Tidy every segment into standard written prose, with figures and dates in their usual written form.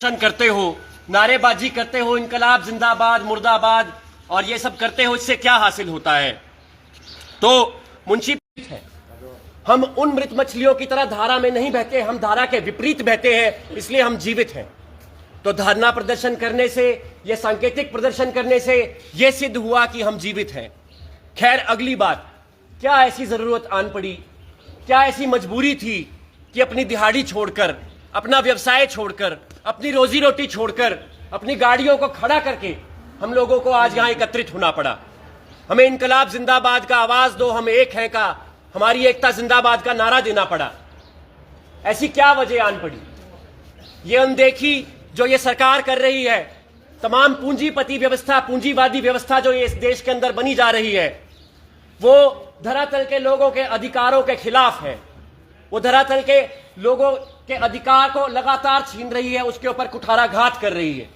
करते हो, नारेबाजी करते हो, इनकलाब जिंदाबाद मुर्दाबाद और ये सब करते हो, इससे क्या हासिल होता है? तो मुंशी है, हम उन मृत मछलियों की तरह धारा में नहीं बहते, हम धारा के विपरीत बहते हैं, इसलिए हम जीवित हैं। तो धरना प्रदर्शन करने से, यह सांकेतिक प्रदर्शन करने से यह सिद्ध हुआ कि हम जीवित हैं। खैर, अगली बात, क्या ऐसी जरूरत आन पड़ी, क्या ऐसी मजबूरी थी कि अपनी दिहाड़ी छोड़कर, अपना व्यवसाय छोड़कर, अपनी रोजी रोटी छोड़कर, अपनी गाड़ियों को खड़ा करके हम लोगों को आज यहां एकत्रित होना पड़ा? हमें इनकलाब जिंदाबाद का आवाज दो हम एक हैं का, हमारी एकता जिंदाबाद का नारा देना पड़ा। ऐसी क्या वजह आन पड़ी? ये अनदेखी जो ये सरकार कर रही है, तमाम पूंजीपति व्यवस्था, पूंजीवादी व्यवस्था जो ये इस देश के अंदर बनी जा रही है, वो धरातल के लोगों के अधिकारों के खिलाफ है। वो धरातल के लोगों के अधिकार को लगातार छीन रही है, उसके ऊपर कुठाराघात कर रही है।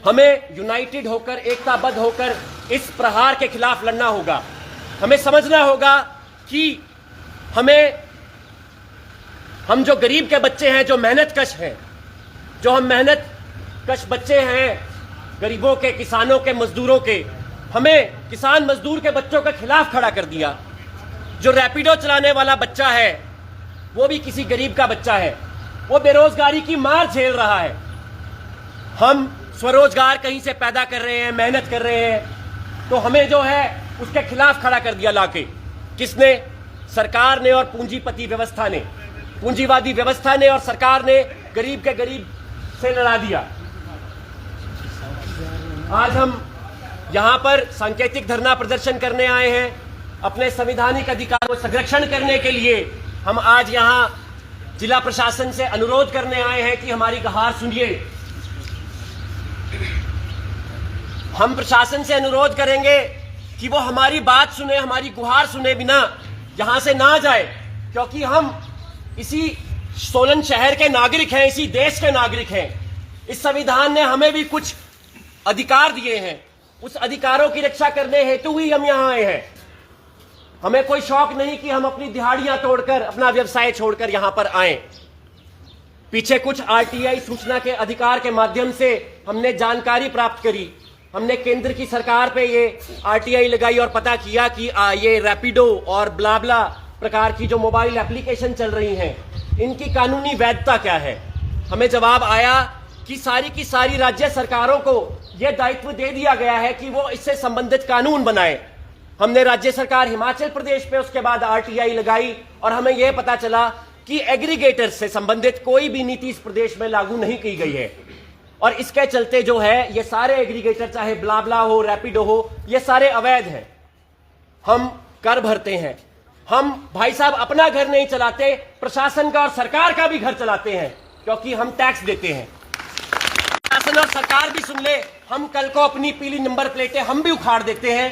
हमें यूनाइटेड होकर, एकताबद्ध होकर इस प्रहार के खिलाफ लड़ना होगा। हमें समझना होगा कि हम जो गरीब के बच्चे हैं, जो मेहनत कश हैं, जो हम मेहनत कश बच्चे हैं, गरीबों के, किसानों के, मजदूरों के, हमें किसान मजदूर के बच्चों के खिलाफ खड़ा कर दिया। जो रैपिडो चलाने वाला बच्चा है वो भी किसी गरीब का बच्चा है, वो बेरोजगारी की मार झेल रहा है। हम स्वरोजगार कहीं से पैदा कर रहे हैं, मेहनत कर रहे हैं, तो हमें जो है उसके खिलाफ खड़ा कर दिया लाके। किसने? सरकार ने और पूंजीपति व्यवस्था ने, पूंजीवादी व्यवस्था ने और सरकार ने गरीब के गरीब से लड़ा दिया। आज हम यहां पर सांकेतिक धरना प्रदर्शन करने आए हैं, अपने संवैधानिक अधिकार को संरक्षण करने के लिए। हम आज यहां जिला प्रशासन से अनुरोध करने आए हैं कि हमारी गुहार सुनिए। हम प्रशासन से अनुरोध करेंगे कि वो हमारी बात सुने, हमारी गुहार सुने बिना यहां से ना जाए, क्योंकि हम इसी सोलन शहर के नागरिक हैं, इसी देश के नागरिक हैं। इस संविधान ने हमें भी कुछ अधिकार दिए हैं, उस अधिकारों की रक्षा करने हेतु ही हम यहां आए हैं। हमें कोई शौक नहीं कि हम अपनी दिहाड़ियां तोड़कर, अपना व्यवसाय छोड़कर यहां पर आए। पीछे कुछ आरटीआई सूचना के अधिकार के माध्यम से हमने जानकारी प्राप्त करी, हमने केंद्र की सरकार पे ये आरटीआई लगाई और पता किया कि ये रैपिडो और ब्लाब्ला प्रकार की जो मोबाइल एप्लीकेशन चल रही हैं, इनकी कानूनी वैधता क्या है। हमें जवाब आया कि सारी की सारी राज्य सरकारों को यह दायित्व दे दिया गया है कि वो इससे संबंधित कानून बनाए। हमने राज्य सरकार हिमाचल प्रदेश पे उसके बाद आरटीआई लगाई और हमें यह पता चला कि एग्रीगेटर से संबंधित कोई भी नीति इस प्रदेश में लागू नहीं की गई है। और इसके चलते जो है ये सारे एग्रीगेटर, चाहे ब्लाब्ला हो, रैपिडो हो, ये सारे अवैध हैं। हम कर भरते हैं, हम भाई साहब अपना घर नहीं चलाते, प्रशासन का और सरकार का भी घर चलाते हैं, क्योंकि हम टैक्स देते हैं। प्रशासन और सरकार भी सुन ले, हम कल को अपनी पीली नंबर प्लेटें हम भी उखाड़ देते हैं,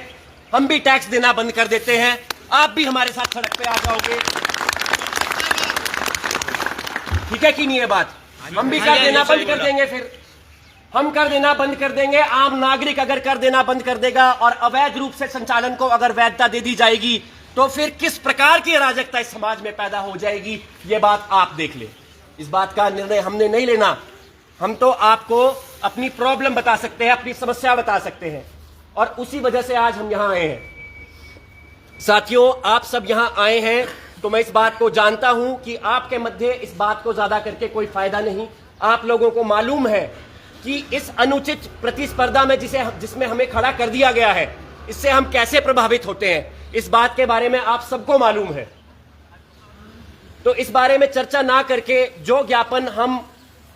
हम भी टैक्स देना बंद कर देते हैं। आप भी हमारे साथ सड़क पे आ जाओगे, ठीक है कि नहीं? ये बात हम भी कर देना बंद कर देंगे, फिर हम कर देना बंद कर देंगे। आम नागरिक अगर कर देना बंद कर देगा और अवैध रूप से संचालन को अगर वैधता दे दी जाएगी, तो फिर किस प्रकार की अराजकता इस समाज में पैदा हो जाएगी, ये बात आप देख ले। इस बात का निर्णय हमने नहीं लेना, हम तो आपको अपनी प्रॉब्लम बता सकते हैं, अपनी समस्या बता सकते हैं, और उसी वजह से आज हम यहां आए हैं। साथियों, आप सब यहां आए हैं तो मैं इस बात को जानता हूं कि आपके मध्य इस बात को ज्यादा करके कोई फायदा नहीं। आप लोगों को मालूम है कि इस अनुचित प्रतिस्पर्धा में जिसमें हमें खड़ा कर दिया गया है, इससे हम कैसे प्रभावित होते हैं, इस बात के बारे में आप सबको मालूम है। तो इस बारे में चर्चा ना करके जो ज्ञापन हम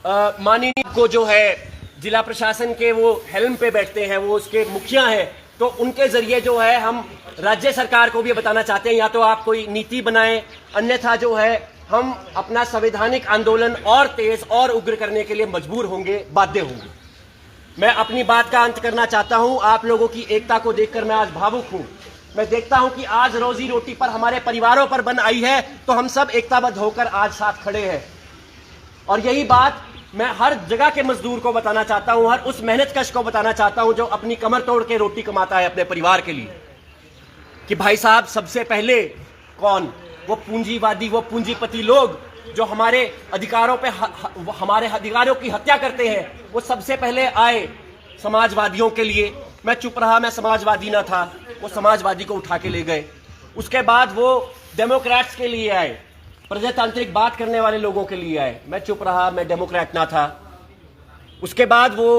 माननीय को, जो है जिला प्रशासन के वो हेल्म पे बैठते हैं, वो उसके मुखिया हैं, तो उनके जरिए जो है हम राज्य सरकार को भी बताना चाहते हैं, या तो आप कोई नीति बनाएं, अन्यथा जो है हम अपना संवैधानिक आंदोलन और तेज और उग्र करने के लिए मजबूर होंगे, बाध्य होंगे। मैं अपनी बात का अंत करना चाहता हूं। आप लोगों की एकता को देखकर मैं आज भावुक हूं। मैं देखता हूं कि आज रोजी रोटी पर, हमारे परिवारों पर बन आई है, तो हम सब एकताबद्ध होकर आज साथ खड़े हैं। और यही बात मैं हर जगह के मजदूर को बताना चाहता हूं, हर उस मेहनत कश को बताना चाहता हूं जो अपनी कमर तोड़ के रोटी कमाता है अपने परिवार के लिए, कि भाई साहब सबसे पहले कौन? वो पूंजीवादी, वो पूंजीपति लोग जो हमारे अधिकारों पे हमारे अधिकारों की हत्या करते हैं, वो सबसे पहले आए समाजवादियों के लिए। मैं चुप रहा, मैं समाजवादी ना था, वो समाजवादी को उठा के ले गए। उसके बाद वो डेमोक्रेट्स के लिए आए, प्रजातांत्रिक बात करने वाले लोगों के लिए आए। मैं चुप रहा, मैं डेमोक्रेट ना था। उसके बाद वो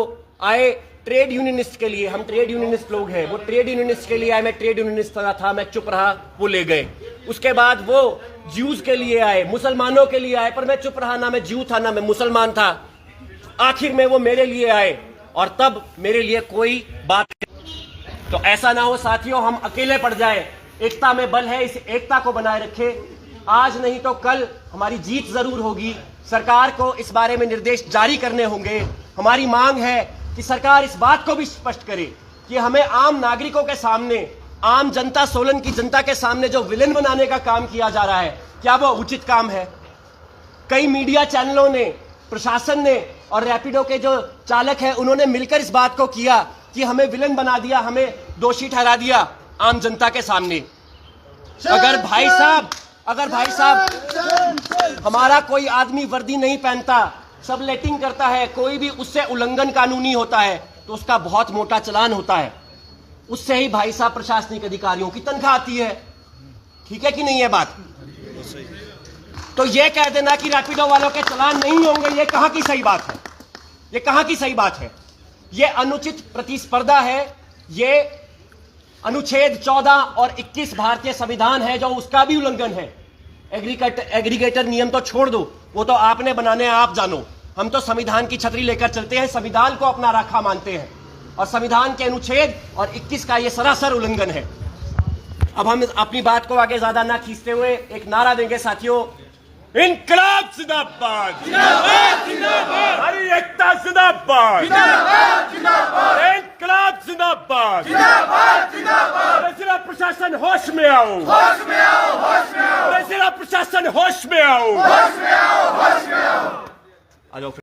आए ट्रेड यूनियनिस्ट के लिए, हम ट्रेड यूनियनिस्ट लोग हैं, वो ट्रेड यूनियनिस्ट के लिए आए। मैं ट्रेड यूनियनिस्ट था, मैं चुप रहा, वो ले गए। उसके बाद वो ज्यूज के लिए आए, मुसलमानों के लिए आए, पर मैं चुप रहा, ना मैं ज्यू था ना मैं मुसलमान था। आखिर में वो मेरे लिए आए और तब मेरे लिए कोई बात। तो ऐसा ना हो साथियों, हम अकेले पड़ जाए। एकता में बल है, इस एकता को बनाए रखे। आज नहीं तो कल हमारी जीत जरूर होगी। सरकार को इस बारे में निर्देश जारी करने होंगे। हमारी मांग है कि सरकार इस बात को भी स्पष्ट करे कि हमें आम नागरिकों के सामने, आम जनता, सोलन की जनता के सामने जो विलेन बनाने का काम किया जा रहा है, क्या वो उचित काम है? कई मीडिया चैनलों ने, प्रशासन ने और रैपिडो के जो चालक हैं, उन्होंने मिलकर इस बात को किया कि हमें विलेन बना दिया, हमें दोषी ठहरा दिया आम जनता के सामने। अगर भाई साहब हमारा कोई आदमी वर्दी नहीं पहनता, सब लेटिंग करता है, कोई भी उससे उल्लंघन कानूनी होता है तो उसका बहुत मोटा चालान होता है। उससे ही भाई साहब प्रशासनिक अधिकारियों की तनख्वाह आती है। ठीक है कि नहीं है बात? तो ये कह देना कि रैपिडो वालों के चालान नहीं होंगे, ये कहां की सही बात है? ये कहां की सही बात है? ये अनुचित प्रतिस्पर्धा है। ये अनुच्छेद 14 और 21 भारतीय संविधान है, जो उसका भी उल्लंघन है। एग्रीगेटर नियम तो छोड़ दो, वो तो आपने बनाने, आप जानो। हम तो संविधान की छतरी लेकर चलते हैं, संविधान को अपना राखा मानते हैं और संविधान के अनुच्छेद और 21 का ये सरासर उल्लंघन है। अब हम अपनी बात को आगे ज्यादा ना खींचते हुए एक नारा देंगे साथियों। इनकलाब जिंदाबाद, जिंदाबाद, जिंदाबाद, हमारी एकता जिंदाबाद, जिंदाबाद, जिंदाबाद, इनकलाब जिंदाबाद, जिंदाबाद, जिंदाबाद। जिला प्रशासन होश में आओ, होश में आओ, होश में आओ। जिला प्रशासन होश में आओ, होश में आओ, होश में आओ। आ जाओ।